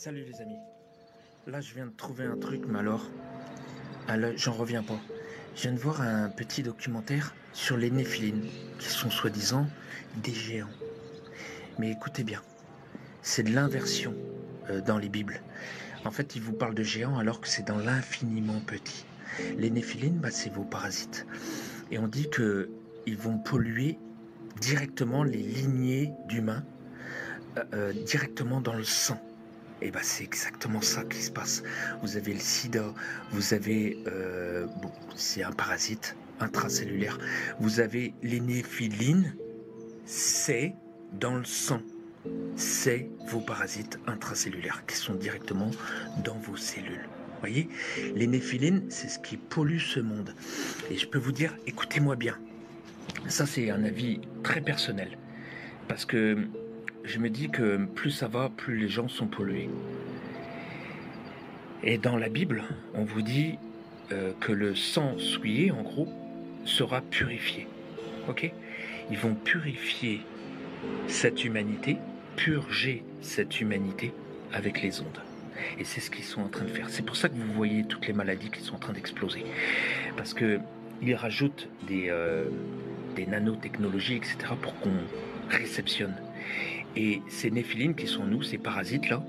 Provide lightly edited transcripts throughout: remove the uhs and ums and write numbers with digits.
Salut les amis. Là, je viens de trouver un truc, mais alors, j'en reviens pas. Je viens de voir un petit documentaire sur les Néphilines, qui sont soi-disant des géants. Mais écoutez bien, c'est de l'inversion dans les Bibles. En fait, ils vous parlent de géants alors que c'est dans l'infiniment petit. Les Néphilines, c'est vos parasites. Et on dit que ils vont polluer directement les lignées d'humains, directement dans le sang. Et c'est exactement ça qui se passe. Vous avez le sida, vous avez, c'est un parasite intracellulaire. Vous avez les néphilines, c'est dans le sang. C'est vos parasites intracellulaires qui sont directement dans vos cellules. Voyez, les néphilines, c'est ce qui pollue ce monde. Et je peux vous dire, écoutez-moi bien. Ça, c'est un avis très personnel. Parce que je me dis que plus ça va, plus les gens sont pollués. Et dans la Bible, on vous dit que le sang souillé, en gros, sera purifié. Ok ? Ils vont purifier cette humanité, purger cette humanité avec les ondes. Et c'est ce qu'ils sont en train de faire. C'est pour ça que vous voyez toutes les maladies qui sont en train d'exploser. Parce qu'ils rajoutent des nanotechnologies, etc. pour qu'on réceptionne. Et ces néphilines qui sont nous, ces parasites-là,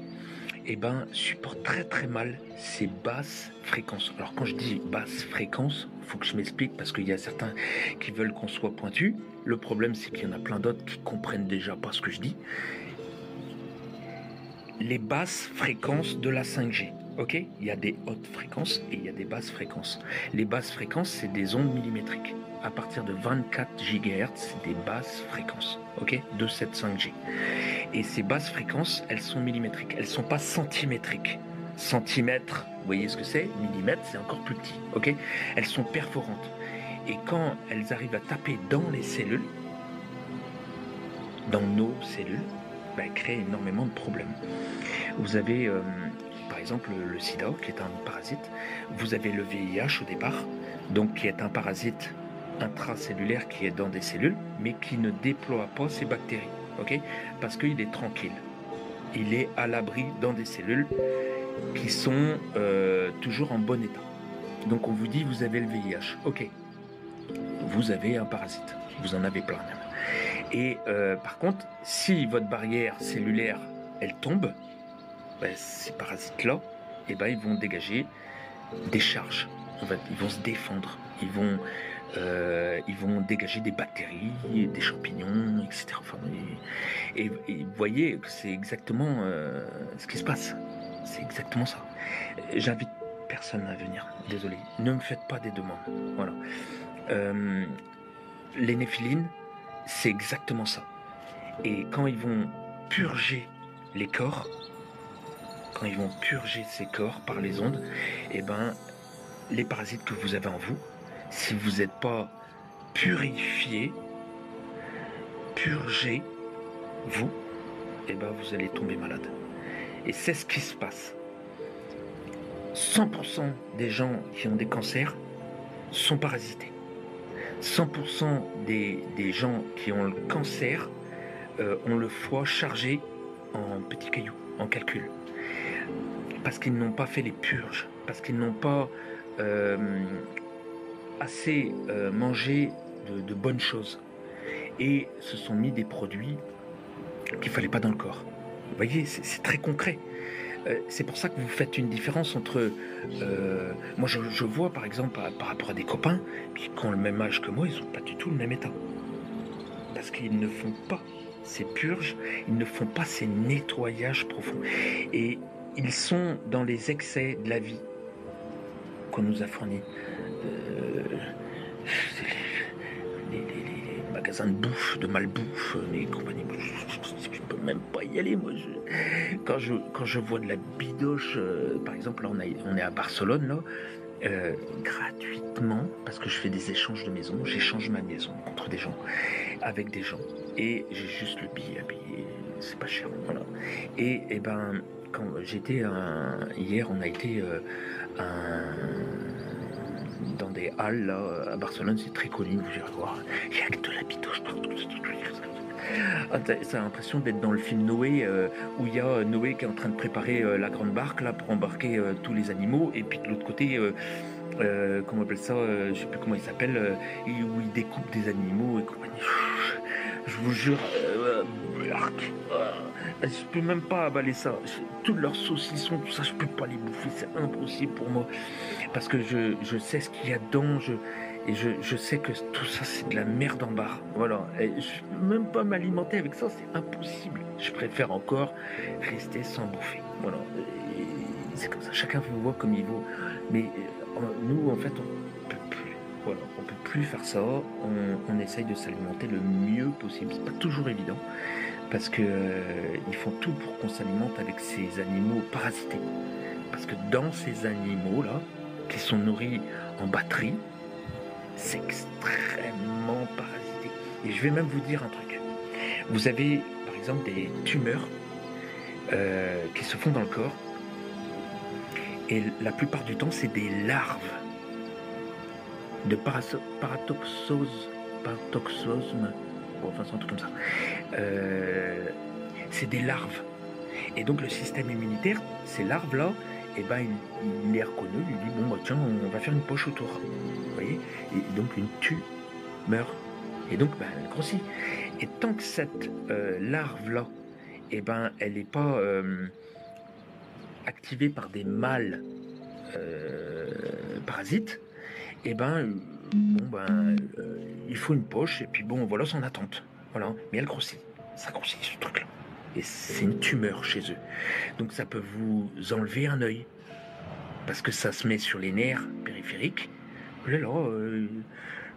supportent très très mal ces basses fréquences. Alors quand je dis basses fréquences, il faut que je m'explique parce qu'il y a certains qui veulent qu'on soit pointu. Le problème c'est qu'il y en a plein d'autres qui comprennent déjà pas ce que je dis. Les basses fréquences de la 5G. Ok, il y a des hautes fréquences et il y a des basses fréquences. Les basses fréquences, c'est des ondes millimétriques. À partir de 24 GHz, c'est des basses fréquences. Ok, de cette 5G. Et ces basses fréquences, elles sont millimétriques. Elles sont pas centimétriques. Centimètre, vous voyez ce que c'est? Millimètre, c'est encore plus petit. Ok, elles sont perforantes. Et quand elles arrivent à taper dans les cellules, dans nos cellules, elles créent énormément de problèmes. Vous avez par exemple le sida qui est un parasite, vous avez le VIH au départ, donc qui est un parasite intracellulaire qui est dans des cellules, mais qui ne déploie pas ses bactéries, ok ? Parce qu'il est tranquille, il est à l'abri dans des cellules qui sont toujours en bon état. Donc on vous dit vous avez le VIH, ok, vous avez un parasite, vous en avez plein même. Et par contre, si votre barrière cellulaire elle tombe, ces parasites-là, ils vont dégager des charges. En fait, ils vont se défendre. Ils vont dégager des bactéries, des champignons, etc. Enfin, et vous voyez que c'est exactement ce qui se passe. C'est exactement ça. J'invite personne à venir. Désolé. Ne me faites pas des demandes. Voilà. Les néphilines, c'est exactement ça. Et quand ils vont purger les corps, quand ils vont purger ces corps par les ondes, les parasites que vous avez en vous, si vous n'êtes pas purifié, purgé, vous allez tomber malade. Et c'est ce qui se passe. 100% des gens qui ont des cancers sont parasités. 100% des gens qui ont le cancer ont le foie chargé en petits cailloux, en calcul. Parce qu'ils n'ont pas fait les purges, parce qu'ils n'ont pas assez mangé de bonnes choses et se sont mis des produits qu'il ne fallait pas dans le corps. Vous voyez, c'est très concret. C'est pour ça que vous faites une différence entre... moi, je vois, par exemple, par rapport à des copains qui ont le même âge que moi, ils n'ont pas du tout le même état. Parce qu'ils ne font pas ces purges, ils ne font pas ces nettoyages profonds. Et ils sont dans les excès de la vie qu'on nous a fournis. Les magasins de bouffe, de malbouffe, les compagnies, je peux même pas y aller, moi. Quand je vois de la bidoche, par exemple, là, on est à Barcelone, là, gratuitement, parce que je fais des échanges de maisons, j'échange ma maison contre des gens, avec des gens, et j'ai juste le billet à payer, c'est pas cher, voilà. Et quand j'étais hier, on a été dans des halles là, à Barcelone, c'est très connu, vous irez voir, il y a que de la bidoche partout. Ah, t'as l'impression d'être dans le film Noé, où il y a Noé qui est en train de préparer la grande barque là pour embarquer tous les animaux, et puis de l'autre côté, comment on appelle ça, je sais plus comment il s'appelle, où il découpe des animaux et compagnie. Je vous jure, je peux même pas avaler ça. Tous leurs saucissons, tout ça, je peux pas les bouffer, c'est impossible pour moi. Parce que je sais ce qu'il y a dedans, je sais que tout ça c'est de la merde en barre. Voilà. Et je peux même pas m'alimenter avec ça, c'est impossible. Je préfère encore rester sans bouffer. Voilà. Et c'est comme ça, chacun vous voit comme il veut. Mais nous, en fait, on peut plus. Voilà, on peut plus faire ça. On essaye de s'alimenter le mieux possible. C'est pas toujours évident parce que ils font tout pour qu'on s'alimente avec ces animaux parasités. Parce que dans ces animaux-là, qui sont nourris en batterie, c'est extrêmement parasité. Et je vais même vous dire un truc. Vous avez, par exemple, des tumeurs qui se font dans le corps. Et la plupart du temps, c'est des larves de paratoxosme. Bon, enfin, c'est un truc comme ça. C'est des larves. Et donc, le système immunitaire, ces larves-là, eh ben, il les reconnaît, il dit bon bah tiens, on va faire une poche autour, vous voyez, et donc une tumeur, et donc ben, elle grossit. Et tant que cette larve là, eh ben, elle n'est pas activée par des mâles parasites, eh ben bon ben il faut une poche et puis bon voilà son attente, voilà. Mais elle grossit, ça grossit ce truc là. Et c'est une tumeur chez eux. Donc ça peut vous enlever un œil. Parce que ça se met sur les nerfs périphériques. Là,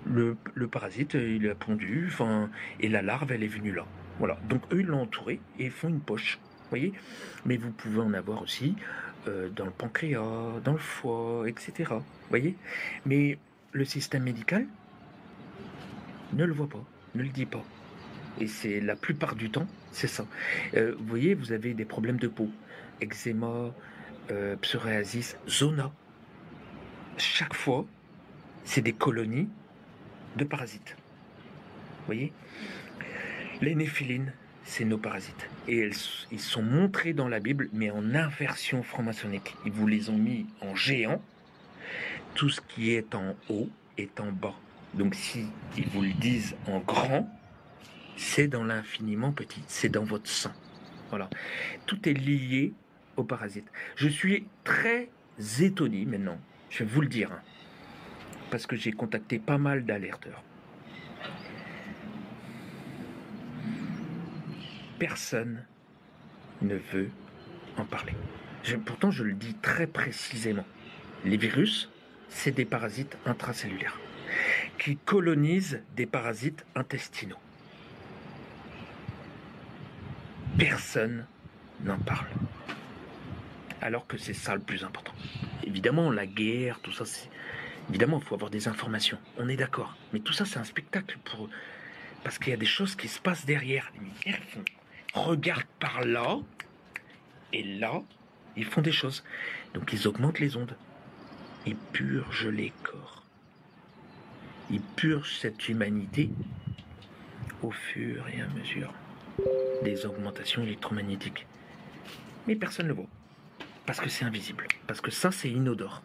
le parasite, il a pondu, et la larve, elle est venue là. Voilà. Donc eux, ils l'ont entouré et ils font une poche. Vous voyez. Mais vous pouvez en avoir aussi dans le pancréas, dans le foie, etc. Vous voyez. Mais le système médical ne le voit pas, ne le dit pas. Et c'est la plupart du temps, c'est ça. Vous voyez, vous avez des problèmes de peau, eczéma, psoriasis, zona. Chaque fois, c'est des colonies de parasites. Vous voyez, les néphilines, c'est nos parasites. Et ils sont montrés dans la Bible, mais en inversion franc-maçonnique. Ils vous les ont mis en géant. Tout ce qui est en haut est en bas. Donc si ils vous le disent en grand, c'est dans l'infiniment petit, c'est dans votre sang. Voilà. Tout est lié aux parasites. Je suis très étonné maintenant, je vais vous le dire, hein, parce que j'ai contacté pas mal d'alerteurs. Personne ne veut en parler. Pourtant, je le dis très précisément. Les virus, c'est des parasites intracellulaires qui colonisent des parasites intestinaux. Personne n'en parle. Alors que c'est ça le plus important. Évidemment, la guerre, tout ça, c'est... Évidemment, il faut avoir des informations. On est d'accord. Mais tout ça, c'est un spectacle pour eux. Parce qu'il y a des choses qui se passent derrière. Les militaires font... Regarde par là. Et là, ils font des choses. Donc, ils augmentent les ondes. Ils purgent les corps. Ils purgent cette humanité au fur et à mesure des augmentations électromagnétiques. Mais personne ne le voit. Parce que c'est invisible. Parce que ça, c'est inodore.